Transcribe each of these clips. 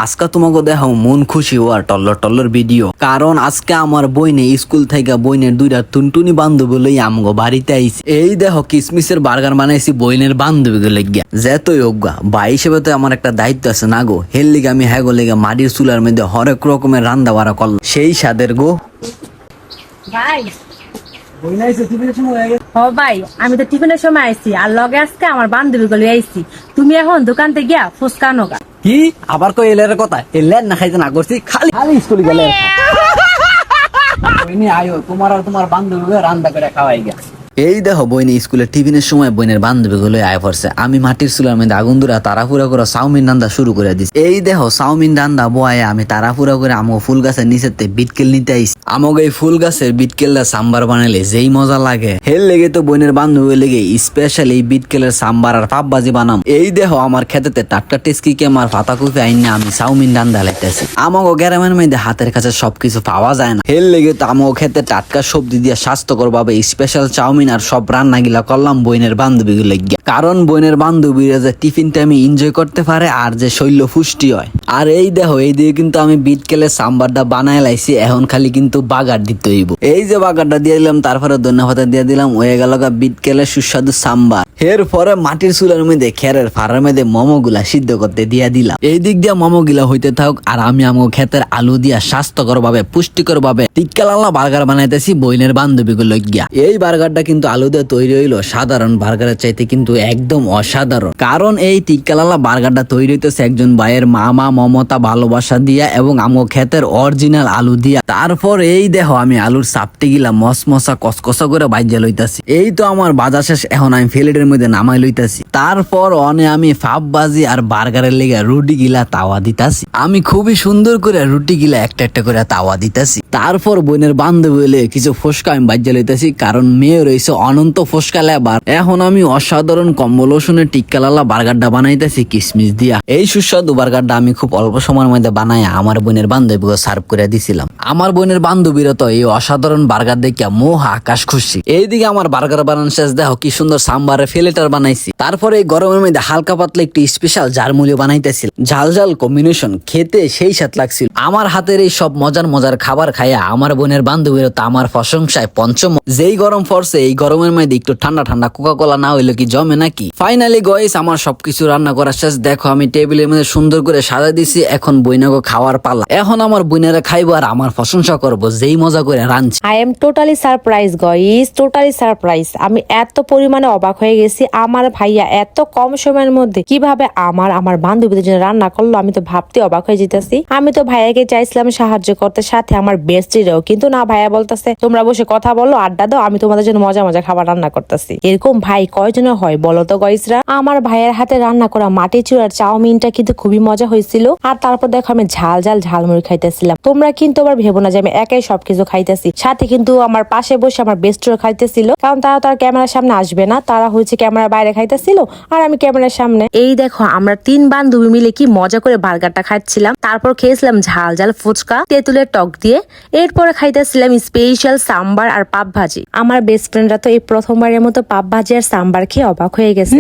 আজকে তোমাকে দেখো মন খুশি হওয়ার টল্লর টল্লর ভিডিও, কারণ আজকে আমার বইনে স্কুল থেকে বইনের দুইটা টুনটুনি বান্ধবী লই আমগো বাড়িতে আইছি। এই দেখো কিসমিসের বার্গার বানাইছি বইনের বান্ধবী লাগিয়া। যেতই অজ্ঞা ভাই হিসেবে তো আমার একটা দায়িত্ব আছে না গো। হের লিগে আমি হ্যাগো লেগে মাটির চুলার মধ্যে হরেক রকমের রান্না বাড়া করলাম, সেই স্বাদের গো। ভাই ভাই আমি তো টিফিনের সময় আইছি আর লগে আজকে আমার বান্ধবী গুলো আইছি। তুমি এখন দোকান থেকে গিয়া ফুচকা নোগা। কি আবার কই এলের কথা? এলেন না খাইতে না করছি, খালি খালি স্কুলে গেলে আয়ো তোমার আর তোমার বান্ধবী রান্না করে খাওয়াই গা। এই দেখো বইনে স্কুলের টিফিনের সময় বইনের বান্ধবী গুলো আয় পড়ছে। আমি মাটির চুলার মধ্যে আগুন দুরা তাড়াহুড়া করে চাউমিন রান্না শুরু করে দিচ্ছি। এই দেখো চাউমিন রান্না বয়ে আমি তাড়াহুড়া করে আমগো ফুল গাছের নিচেতে বিটকেল নিতে আইছি। আমগো এই ফুল গাছের বিটকেলটা সাম্বার বানাইলে যেই মজা লাগে, হের লেগে তো বইনের বান্ধবী লেগে স্পেশাল এই বিটকেলের সাম্বার আর পাপ ভাজি বানাম। এই দেখো আমার খেতেতে টাটকা টেস্কি আমার ফাতা কুপি আইনা আমি চাউমিন রান্না লাইতেছি। আমগো গ্রামের মধ্যে হাতের কাছে সবকিছু পাওয়া যায় না, হের লেগে তো আমগো খেতে টাটকা সবজি দিয়ে স্বাস্থ্যকর ভাবে স্পেশাল চাউমিন আর সব রান্না গিলা করলাম বইনের বান্ধবী গুলো গিয়া। কারণ বইনের বান্ধবীরা যে টিফিন টাইমে এনজয় করতে পারে আর যে শৈল্য পুষ্টি হয়। আর এই দেখো এই দিয়ে কিন্তু আমি বিটকেলের সাম্বারটা বানায় লাইছি, এখন খালি কিন্তু বাগার দিতে হইব। এই যে বাগারটা দিয়ে দিলাম, তারপরে ধন্যবাদ দিয়ে দিলাম, হয়ে গেল বিটকেলের সুস্বাদু সাম্বার। এর পরে মাটির চুলার মধ্যে খেরের ফাড়ার মধ্যে মোমো গুলা সিদ্ধ করতে দিয়া দিলাম। এই দিক দিয়ে মোমো গুলা হইতে থাক আর আমি আমগো ক্ষেতের আলু দিয়া স্বাস্থ্যকর ভাবে পুষ্টিকর ভাবে টিক্কালাল্লা বার্গার বানাইতেছি বইনের বান্ধবী গুলো গিয়া। এই বার্গারটা কিন্তু আলু দিয়ে তৈরি হইলো সাধারণ বার্গারের চাইতে কিন্তু একদম অসাধারণ, কারণ এই টিক্কালাল্লা বার্গারটা তৈরি হইতেছে একজন ভাইয়ের মামা মমতা ভালোবাসা দিয়া এবং আমগো ক্ষেতের অরিজিনাল আলু দিয়া। তারপর এই দেখো আমি আলুর চাপটি গিলা মসমসা কসকসা করে বাইজা লইতাছি। এই তো আমার বাজার শেষ, এখন আমি ফ্লেটের মধ্যে নামাই লইতাছি। তারপর অনে আমি ফাপ বাজি আর বার্গারের লেগে রুটি গিলা তাওয়া দিতাছি। আমি খুবই সুন্দর করে রুটি গিলা একটা একটা করে তাওয়া দিতাছি। তারপর বোনের বান্ধবী হলে কিছু ফসকা আমি বাজ্যা লইতাছি, কারণ মেয়ে রয়েছে অনন্ত ফসকা লেবার। এখন আমি অসাধারণ কম্বল রসুনের টিক্কালালা বার্গারটা বানাইতেছি কিসমিস দিয়া। এই সুস্বাদু বার্গারটা আমি খুব অল্প সময়ের মধ্যে বানাই আমার বোনের বান্ধবীকে সার্ভ করে দিছিলাম। আমার বোনের বান্ধবীরা তো এই অসাধারণ বার্গার দেখিয়া মোহ আকাশ খুশি। এইদিকে আমার বার্গার বানানো শেষ, দেখো কি সুন্দর সাম্বারে ফিলেটার বানাইছি। তারপরে এই গরমের মধ্যে হালকা পাতলা একটু স্পেশাল ঝালমুড়ি বানাইতেছিল। ঝাল ঝাল কম্বিনেশন খেতে সেই স্বাদ লাগছিল। আমার হাতের এই সব মজার মজার খাবার খাইয়া আমার বোনের বান্ধবীরা তো আমার প্রশংসায় পঞ্চম। যেই গরম পড়ছে এই গরমের মধ্যে একটু ঠান্ডা ঠান্ডা কোকা কোলা না হইলে কি জমে নাকি। ফাইনালি গাইস আমার সবকিছু রান্না করা শেষ, দেখো আমি টেবিলের মধ্যে সুন্দর করে সাজা দিছি। এখন বইনাগো খাওয়ার পালা। এখন আমার বইনারা খাইবো আর আমার প্রশংসা করবো যেই মজা করে রাঁধছি। I am totally surprise guys, totally surprise. আমি এত পরিমাণে অবাক হয়ে গেছি, আমার ভাইয়া এত কম সময়ের মধ্যে কিভাবে আমার বান্ধবীদের জন্য রান্না করলো, আমি তো ভাবতে অবাক হয়ে যেতেছি। আমি তো ভাইয়াকে চাইছিলাম সাহায্য করতে, সাথে আমার বেস্টিরও, কিন্তু না, ভাইয়া বলতেছে তোমরা বসে কথা বলো, আড্ডা দাও, আমি তোমাদের জন্য মজা মজা খাবার রান্না করতেছি। এরকম ভাই কয়জনের হয় বলো তো গাইসরা। আমার ভাইয়ের হাতে রান্না করা মাটি চুলার চাউমিনটা কিন্তু খুবই মজা হয়েছিল। আর তারপর দেখো আমি ঝাল ঝাল ঝালমুড়ি খাইতেছিলাম। তোমরা কিন্তু আবার ভেবো না যে আমি একাই সবকিছু খাইতেছি, সাথে কিন্তু আমার পাশে বসে আমার বেস্টরা খাইতেছিল, কারণ তারা তো আর ক্যামেরার সামনে আসবে না, তারা হচ্ছে ক্যামেরার বাইরে খাইতেছিল আর আমি ক্যামেরার সামনে। এই দেখো আমরা তিন বান্ধবী মিলে কি মজা করে বার্গারটা খাচ্ছিলাম। তারপর খেয়েছিলাম ঝাল ঝাল ফুচকা তেঁতুলের টক দিয়ে। এরপরে খাইতেছিলাম স্পেশাল সাম্বার আর পাপ ভাজি। আমার বেস্ট ফ্রেন্ডরা তো এই প্রথমবারের মতো পাপ ভাজি আর সাম্বার খেয়ে অবাক হয়ে গেছে।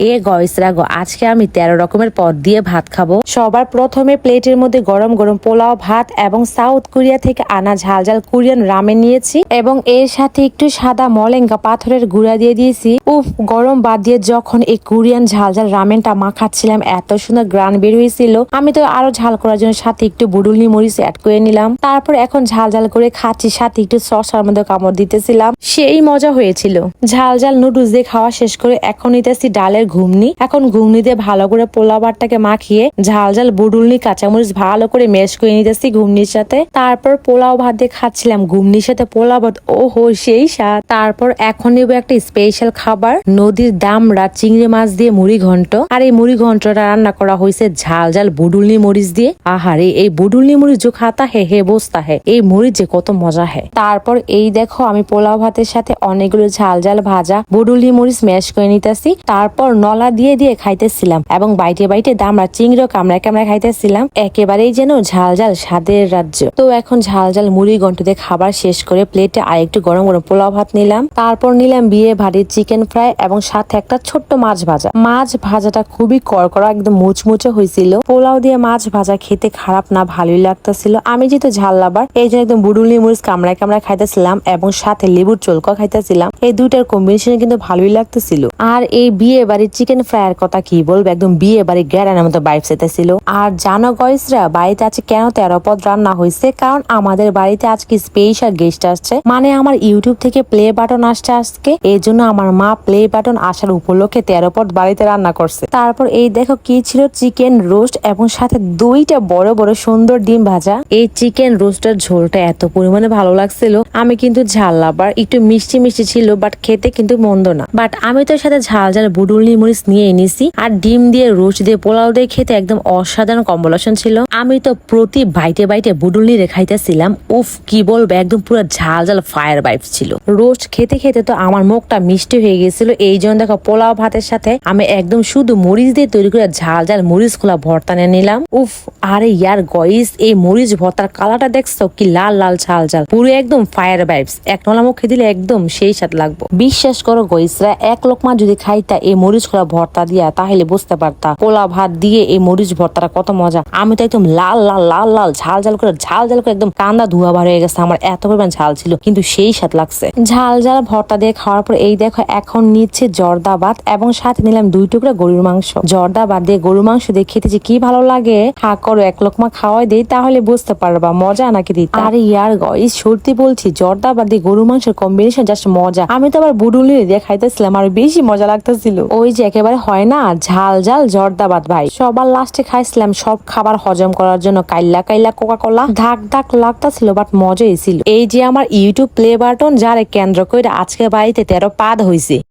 এ গয়সরা গো, আজকে আমি 13 রকমের পদ দিয়ে ভাত খাবো। সবার প্রথমে প্লেটের মধ্যে গরম গরম পোলাও ভাত এবং সাউথ কোরিয়া থেকে আনা ঝাল ঝাল কোরিয়ান রামেন নিয়েছি এবং এর সাথে একটু সাদা মলেঙ্গা পাথরের গুঁড়া দিয়ে দিয়েছি। উফ, গরম বাদ দিয়ে যখন এই কোরিয়ান ঝাল ঝাল রামেনটা মাখাচ্ছিলাম এত সুন্দর গ্রান বের হয়েছিল। আমি তো আরো ঝাল করার জন্য সাথে একটু বুডুলনি মরিচ অ্যাড করে নিলাম। তারপর এখন ঝাল ঝাল করে খাচ্ছি, সাথে একটু সসার মধ্যে কামড় দিতেছিলাম, সেই মজা হয়েছিল। ঝাল ঝাল নুডলস দিয়ে খাওয়া শেষ করে এখন নিতেছি ডালের ঘুগনি। এখন ঘুগনি দিয়ে ভালো করে পোলাও ভাতটাকে মাখিয়ে ঝাল ঝাল বুডুলনি কাঁচামরিচ ভালো করে মেশ করে নিতেছি ঘুগনির সাথে। তারপর পোলাও ভাত দিয়ে খাচ্ছিলাম ঘুগনির সাথে পোলাও ভাত, ওহো সেই স্বাদ। তারপর এখন নেবো একটা স্পেশাল খাবার, নদীর দামড়া চিংড়ি মাছ দিয়ে মুড়ি ঘন্ট। আর এই মুড়ি ঘন্টটা রান্না করা হয়েছে ঝাল ঝাল বুডুলনি মরিচ দিয়ে। আহারে এই বুডুলনি মরিচ जो खाता है হে বসতা है, এই মরিচ যে কত মজা হয়। তারপর এই দেখো আমি পোলাও ভাতের সাথে অনেকগুলো ঝাল ঝাল ভাজা বুডুলনি মরিচ ম্যাশ করে নিতেছি। তারপর নলা দিয়ে দিয়ে খাইতেছিলাম এবং বাইটে বাইটে দামড়া চিংড়ি কামড়ায় কামড়ায় খাইতেছিলাম, একেবারেই যেন ঝাল ঝাল স্বাদের রাজ্য। তো এখন ঝাল ঝাল মুড়ি ঘন্ট দিয়ে খাবার শেষ করে প্লেটে আরেকটু গরম গরম পোলাও ভাত নিলাম। তারপর নিলাম বিয়ে ভাড়ির চিকেন ফ্রাই এবং সাথে একটা ছোট্ট মাছ ভাজা। মাছ ভাজাটা খুবই করকরা, একদম মুচমুচে হয়েছিল। পোলাও দিয়ে মাছ মাছ ভাজা খেতে খারাপ না, ভালোই লাগতেছিল। আমি যেহেতু ঝাল লাভার, এই জন্য একদম বুডুলি মরিচ কামড়ায় কামড়ায় খাইতেছিলাম এবং সাথে লেবুর চোলকা খাইতেছিলাম। এই দুইটার কম্বিনেশন কিন্তু ভালোই লাগতেছিল। আর এই বিয়ে বাড়ির চিকেন ফ্রাইয়ের কথা কি বলবো, একদম বিয়ে বাড়ি গ্যারানের মতো বাইফ সেতেছিল। আর জানো গয়েসরা, বাড়িতে আছে কেন 13 পদ রান্না হয়েছে, কারণ আমাদের বাড়িতে আজকে স্পেশাল গেস্ট আসছে, মানে আমার ইউটিউব থেকে প্লে বাটন আসছে আজকে। এই জন্য আমার মা প্লে বাটন আসার উপলক্ষে 13 পদ বাড়িতে রান্না করছে। তারপর এই দেখো কি ছিল, চিকেন রোস্ট এবং সাথে দুইটা বড় বড় সুন্দর ডিম ভাজা। এই চিকেন রোস্টের ঝোলটা এত পরিমাণে ভালো লাগছিল। আমি কিন্তু ঝাল লাভার, একটু মিষ্টি মিষ্টি ছিল, বাট খেতে কিন্তু মন্দ না। বাট আমি তো সাথে ঝাল ঝাল বুডুলি মরিচ নিয়ে এনেছি, আর ডিম দিয়ে রোস্ট দিয়ে পোলাও দিয়ে খেতে একদম অসাধারণ কম্বিনেশন ছিল। আমি তো প্রতি বাইটে বাইটে বুডুলি রে খাইতেছিলাম। উফ, কি বলবো, একদম পুরো ঝাল ঝাল ফায়ার বাইফ ছিল। রোস্ট খেতে খেতে তো আমার মুখটা মিষ্টি হয়ে গেছিল। এই জন্য দেখো পোলাও ভাতের সাথে আমি একদম শুধু মরিচ দিয়ে তৈরি করে ঝাল ঝাল মরিচ খোলা ভর্তা নিয়ে নিলাম। উফ, আরে ইয়ার গইস, এই মরিচ ভর্তার কালারটা দেখছো, কি লাল লাল ঝাল ঝাল, পুরো একদম ফায়ার বাইফস। এক নলা মুখে দিলে একদম সেই স্বাদ লাগবো। বিশ্বাস করো গইসরা, এক লোকমা যদি খাইতা এই মরিচ খোলা ভর্তা দিয়া, তাহলে বুঝতে পারতা পোলা ভাত দিয়ে এই মরিচ ভর্তাটা কত মজা। আমি তো একদম লাল লাল লাল লাল ঝাল ঝাল করে একদম কান্দা ধোয়া বার হয়ে গেছে। আমার এত পরিমাণ ঝাল ছিল, কিন্তু সেই স্বাদ লাগছে। ঝাল ঝাল ভর্তা দিয়ে খাওয়ার পর এই দেখো এখন নিচ্ছে জর্দা ভাত এবং সাথে নিলাম 2 টুকরা গরুর মাংস। জর্দা ভাত দিয়ে গরুর মাংস দিয়ে খেতে যে কি ভালো লাগে, হা করো এক লোকমা খাওয়াই দেই, তাহলে বুঝতে পারবা মজা নাকি দিতে। আরে ইয়ার গইস, সত্যি বলছি, জর্দা ভাত দিয়ে গরুর মাংসের কম্বিনেশন জাস্ট মজা। আমি তো আবার বুডুলি দিয়ে খাইতেছিলাম, আর বেশি মজা লাগতেছিল। ওই যে একেবারে হয় না ঝাল ঝাল জর্দা ভাত ভাই। সবার লাস্টে খাইছিলাম সব খাবার হজম করার জন্য কাইল্লা কাইল্লা কোকা কোলা। ধাক ধাক লাগতেছিল, বাট মজাই ছিল। এই যে আমার ইউটিউব প্লে বাটন, যারে কেন্দ্র করে আজকে বাড়িতে 13 পাদ হয়েছে।